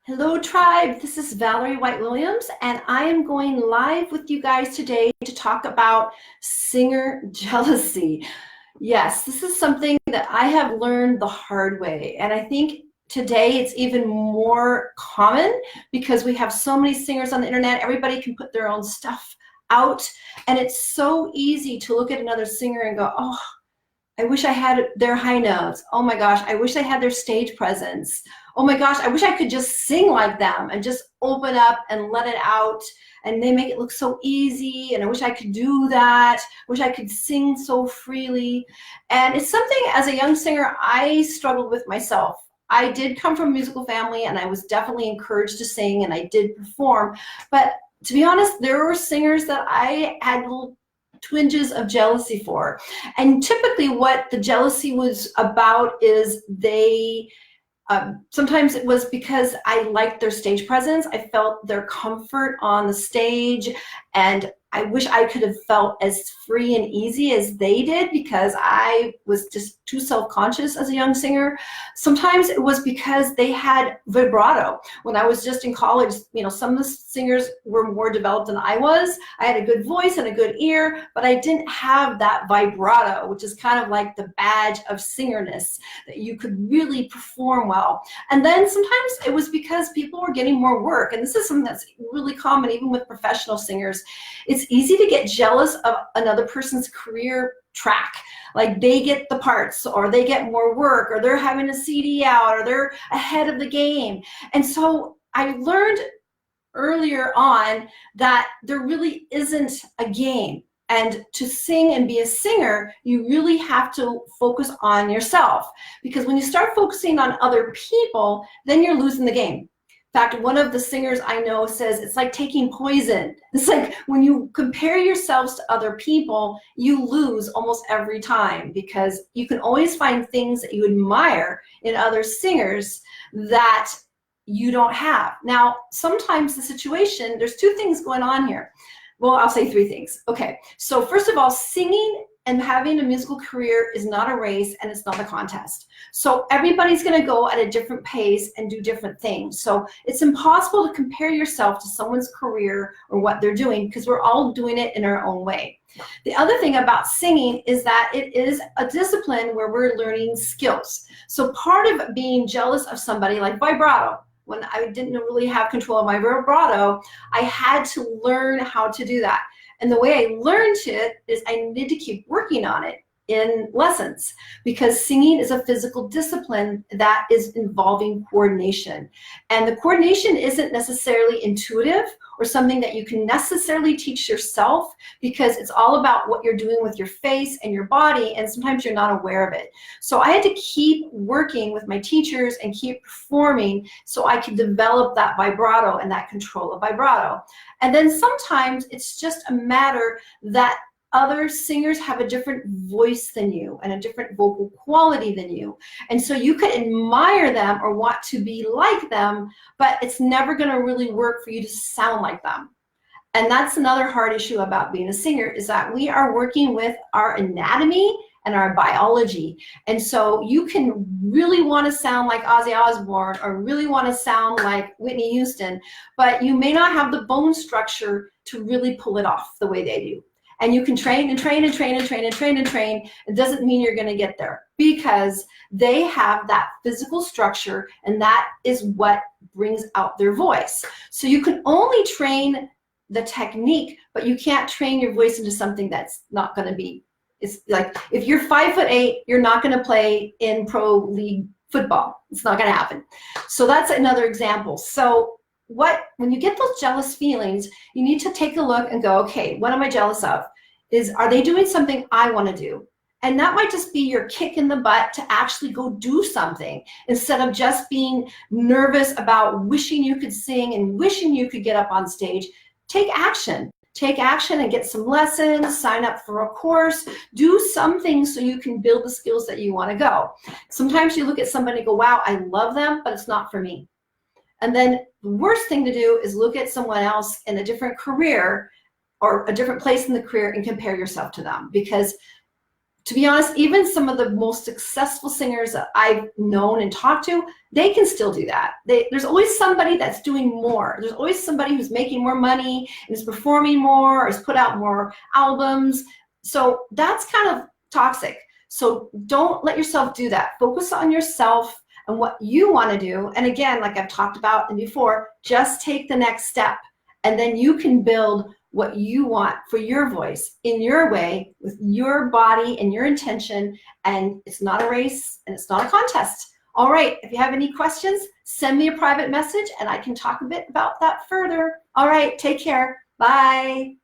Hello, tribe. This is Valerie White-Williams, and I am going live with you guys today to talk about singer jealousy. Yes, this is something that I have learned the hard way, and I think today it's even more common because we have so many singers on the internet. Everybody can put their own stuff out, and it's so easy to look at another singer and go, oh, I wish I had their high notes. Oh my gosh, I wish I had their stage presence. Oh my gosh, I wish I could just sing like them and just open up and let it out. And they make it look so easy. And I wish I could do that. I wish I could sing so freely. And it's something as a young singer I struggled with myself. I did come from a musical family and I was definitely encouraged to sing and I did perform. But to be honest, there were singers that I had little twinges of jealousy for. And typically what the jealousy was about is sometimes it was because I liked their stage presence. I felt their comfort on the stage, and I wish I could have felt as free and easy as they did because I was just too self-conscious as a young singer. Sometimes it was because they had vibrato. When I was just in college, some of the singers were more developed than I was. I had a good voice and a good ear, but I didn't have that vibrato, which is kind of like the badge of singerness, that you could really perform well. And then sometimes it was because people were getting more work. And this is something that's really common even with professional singers. It's easy to get jealous of another person's career track. Like they get the parts, or they get more work, or they're having a CD out, or they're ahead of the game. And so I learned earlier on that there really isn't a game. And to sing and be a singer, you really have to focus on yourself. Because when you start focusing on other people, then you're losing the game. In fact, one of the singers I know says it's like taking poison. It's like when you compare yourselves to other people, you lose almost every time because you can always find things that you admire in other singers that you don't have. Now, sometimes the situation, there's two things going on here. Well, I'll say three things. Okay, so first of all, singing and having a musical career is not a race and it's not a contest. So everybody's going to go at a different pace and do different things. So it's impossible to compare yourself to someone's career or what they're doing because we're all doing it in our own way. The other thing about singing is that it is a discipline where we're learning skills. So part of being jealous of somebody like vibrato, when I didn't really have control of my vibrato, I had to learn how to do that. And the way I learned it is I need to keep working on it in lessons because singing is a physical discipline that is involving coordination. And the coordination isn't necessarily intuitive or something that you can necessarily teach yourself because it's all about what you're doing with your face and your body, and sometimes you're not aware of it. So I had to keep working with my teachers and keep performing so I could develop that vibrato and that control of vibrato. And then sometimes it's just a matter that other singers have a different voice than you and a different vocal quality than you. And so you could admire them or want to be like them, but it's never going to really work for you to sound like them. And that's another hard issue about being a singer, is that we are working with our anatomy and our biology. And so you can really want to sound like Ozzy Osbourne or really want to sound like Whitney Houston, but you may not have the bone structure to really pull it off the way they do. And you can train and train and train and train and train and train. It doesn't mean you're going to get there because they have that physical structure, and that is what brings out their voice. So you can only train the technique, but you can't train your voice into something that's not going to be. It's like if you're 5'8", you're not going to play in pro league football. It's not going to happen. So that's another example. So when you get those jealous feelings, you need to take a look and go, okay, what am I jealous of? Are they doing something I want to do? And that might just be your kick in the butt to actually go do something instead of just being nervous about wishing you could sing and wishing you could get up on stage. Take action. Take action and get some lessons, sign up for a course, do something so you can build the skills that you want to go. Sometimes you look at somebody and go, wow, I love them, but it's not for me. And then the worst thing to do is look at someone else in a different career or a different place in the career and compare yourself to them, because to be honest, even some of the most successful singers that I've known and talked to, they can still do that. There's always somebody that's doing more. There's always somebody who's making more money and is performing more or has put out more albums. So that's kind of toxic. So don't let yourself do that. Focus on yourself and what you want to do. And again, like I've talked about and before, just take the next step. And then you can build what you want for your voice in your way with your body and your intention. And it's not a race and it's not a contest. All right, if you have any questions, send me a private message and I can talk a bit about that further. All right, take care. Bye.